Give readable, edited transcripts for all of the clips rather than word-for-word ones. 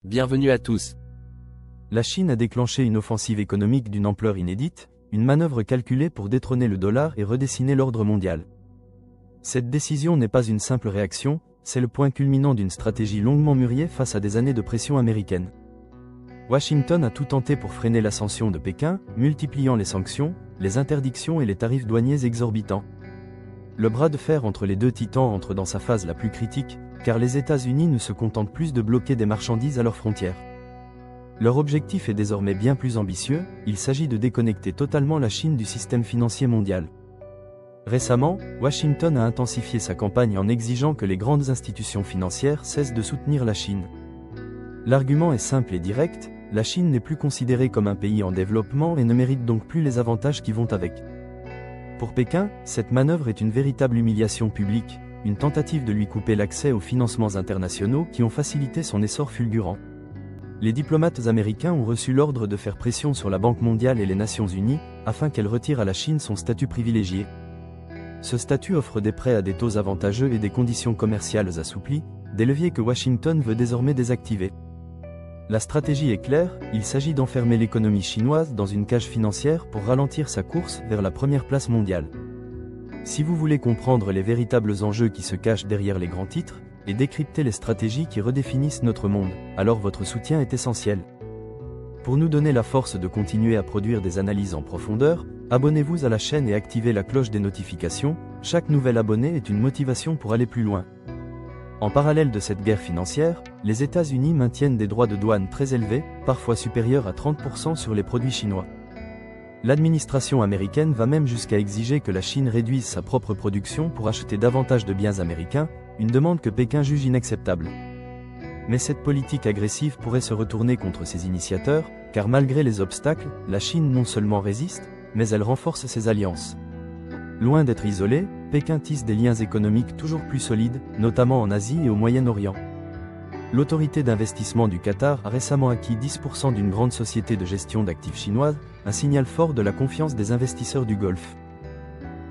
Bienvenue à tous. La Chine a déclenché une offensive économique d'une ampleur inédite, une manœuvre calculée pour détrôner le dollar et redessiner l'ordre mondial. Cette décision n'est pas une simple réaction, c'est le point culminant d'une stratégie longuement mûrie face à des années de pression américaine. Washington a tout tenté pour freiner l'ascension de Pékin, multipliant les sanctions, les interdictions et les tarifs douaniers exorbitants. Le bras de fer entre les deux titans entre dans sa phase la plus critique, car les États-Unis ne se contentent plus de bloquer des marchandises à leurs frontières. Leur objectif est désormais bien plus ambitieux, il s'agit de déconnecter totalement la Chine du système financier mondial. Récemment, Washington a intensifié sa campagne en exigeant que les grandes institutions financières cessent de soutenir la Chine. L'argument est simple et direct, la Chine n'est plus considérée comme un pays en développement et ne mérite donc plus les avantages qui vont avec. Pour Pékin, cette manœuvre est une véritable humiliation publique, une tentative de lui couper l'accès aux financements internationaux qui ont facilité son essor fulgurant. Les diplomates américains ont reçu l'ordre de faire pression sur la Banque mondiale et les Nations unies, afin qu'elle retire à la Chine son statut privilégié. Ce statut offre des prêts à des taux avantageux et des conditions commerciales assouplies, des leviers que Washington veut désormais désactiver. La stratégie est claire, il s'agit d'enfermer l'économie chinoise dans une cage financière pour ralentir sa course vers la première place mondiale. Si vous voulez comprendre les véritables enjeux qui se cachent derrière les grands titres, et décrypter les stratégies qui redéfinissent notre monde, alors votre soutien est essentiel. Pour nous donner la force de continuer à produire des analyses en profondeur, abonnez-vous à la chaîne et activez la cloche des notifications, chaque nouvel abonné est une motivation pour aller plus loin. En parallèle de cette guerre financière, les États-Unis maintiennent des droits de douane très élevés, parfois supérieurs à 30% sur les produits chinois. L'administration américaine va même jusqu'à exiger que la Chine réduise sa propre production pour acheter davantage de biens américains, une demande que Pékin juge inacceptable. Mais cette politique agressive pourrait se retourner contre ses initiateurs, car malgré les obstacles, la Chine non seulement résiste, mais elle renforce ses alliances. Loin d'être isolée, Pékin tisse des liens économiques toujours plus solides, notamment en Asie et au Moyen-Orient. L'autorité d'investissement du Qatar a récemment acquis 10% d'une grande société de gestion d'actifs chinoise, un signal fort de la confiance des investisseurs du Golfe.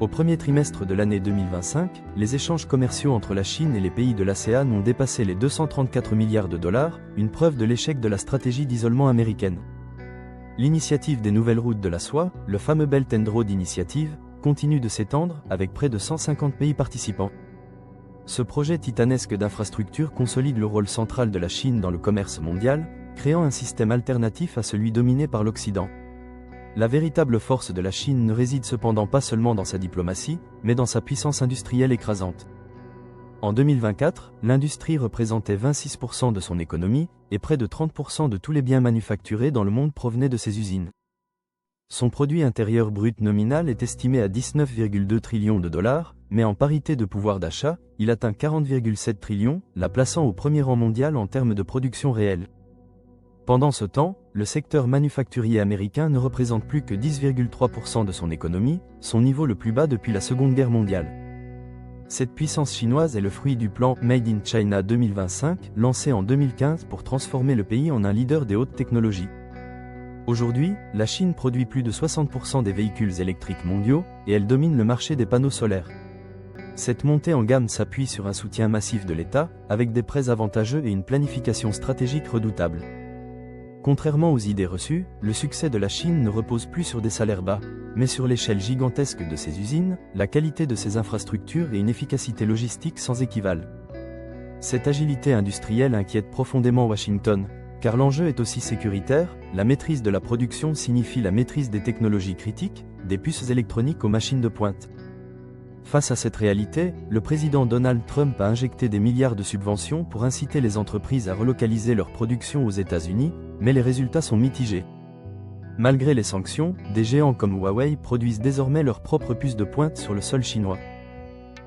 Au premier trimestre de l'année 2025, les échanges commerciaux entre la Chine et les pays de l'ASEAN ont dépassé les 234 milliards de dollars, une preuve de l'échec de la stratégie d'isolement américaine. L'initiative des nouvelles routes de la soie, le fameux Belt and Road Initiative, continue de s'étendre, avec près de 150 pays participants. Ce projet titanesque d'infrastructure consolide le rôle central de la Chine dans le commerce mondial, créant un système alternatif à celui dominé par l'Occident. La véritable force de la Chine ne réside cependant pas seulement dans sa diplomatie, mais dans sa puissance industrielle écrasante. En 2024, l'industrie représentait 26% de son économie, et près de 30% de tous les biens manufacturés dans le monde provenaient de ses usines. Son produit intérieur brut nominal est estimé à 19,2 trillions de dollars, mais en parité de pouvoir d'achat, il atteint 40,7 trillions, la plaçant au premier rang mondial en termes de production réelle. Pendant ce temps, le secteur manufacturier américain ne représente plus que 10,3% de son économie, son niveau le plus bas depuis la Seconde Guerre mondiale. Cette puissance chinoise est le fruit du plan Made in China 2025, lancé en 2015 pour transformer le pays en un leader des hautes technologies. Aujourd'hui, la Chine produit plus de 60% des véhicules électriques mondiaux, et elle domine le marché des panneaux solaires. Cette montée en gamme s'appuie sur un soutien massif de l'État, avec des prêts avantageux et une planification stratégique redoutable. Contrairement aux idées reçues, le succès de la Chine ne repose plus sur des salaires bas, mais sur l'échelle gigantesque de ses usines, la qualité de ses infrastructures et une efficacité logistique sans équivalent. Cette agilité industrielle inquiète profondément Washington, car l'enjeu est aussi sécuritaire, la maîtrise de la production signifie la maîtrise des technologies critiques, des puces électroniques aux machines de pointe. Face à cette réalité, le président Donald Trump a injecté des milliards de subventions pour inciter les entreprises à relocaliser leur production aux États-Unis, mais les résultats sont mitigés. Malgré les sanctions, des géants comme Huawei produisent désormais leurs propres puces de pointe sur le sol chinois.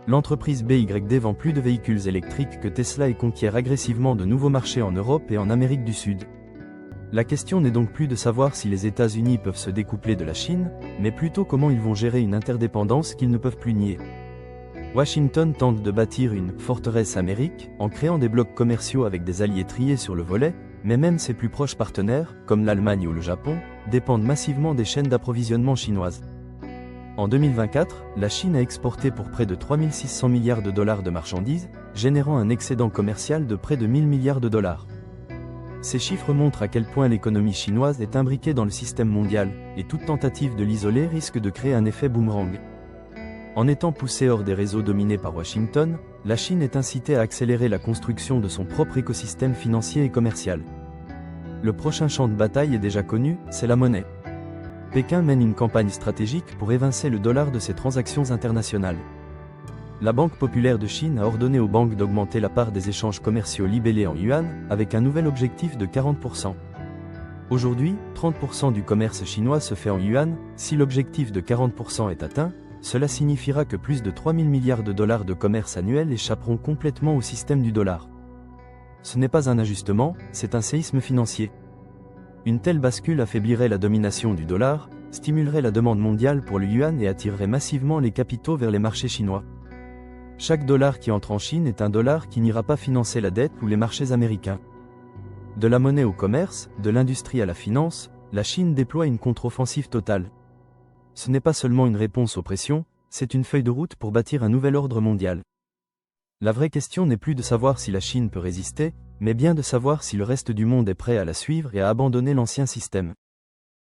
L'entreprise BYD vend plus de véhicules électriques que Tesla et conquiert agressivement de nouveaux marchés en Europe et en Amérique du Sud. La question n'est donc plus de savoir si les États-Unis peuvent se découpler de la Chine, mais plutôt comment ils vont gérer une interdépendance qu'ils ne peuvent plus nier. Washington tente de bâtir une « forteresse Amérique » en créant des blocs commerciaux avec des alliés triés sur le volet, mais même ses plus proches partenaires, comme l'Allemagne ou le Japon, dépendent massivement des chaînes d'approvisionnement chinoises. En 2024, la Chine a exporté pour près de 3 600 milliards de dollars de marchandises, générant un excédent commercial de près de 1 000 milliards de dollars. Ces chiffres montrent à quel point l'économie chinoise est imbriquée dans le système mondial, et toute tentative de l'isoler risque de créer un effet boomerang. En étant poussée hors des réseaux dominés par Washington, la Chine est incitée à accélérer la construction de son propre écosystème financier et commercial. Le prochain champ de bataille est déjà connu, c'est la monnaie. Pékin mène une campagne stratégique pour évincer le dollar de ses transactions internationales. La Banque populaire de Chine a ordonné aux banques d'augmenter la part des échanges commerciaux libellés en yuan, avec un nouvel objectif de 40%. Aujourd'hui, 30% du commerce chinois se fait en yuan. Si l'objectif de 40% est atteint, cela signifiera que plus de 3 000 milliards de dollars de commerce annuel échapperont complètement au système du dollar. Ce n'est pas un ajustement, c'est un séisme financier. Une telle bascule affaiblirait la domination du dollar, stimulerait la demande mondiale pour le yuan et attirerait massivement les capitaux vers les marchés chinois. Chaque dollar qui entre en Chine est un dollar qui n'ira pas financer la dette ou les marchés américains. De la monnaie au commerce, de l'industrie à la finance, la Chine déploie une contre-offensive totale. Ce n'est pas seulement une réponse aux pressions, c'est une feuille de route pour bâtir un nouvel ordre mondial. La vraie question n'est plus de savoir si la Chine peut résister, mais bien de savoir si le reste du monde est prêt à la suivre et à abandonner l'ancien système.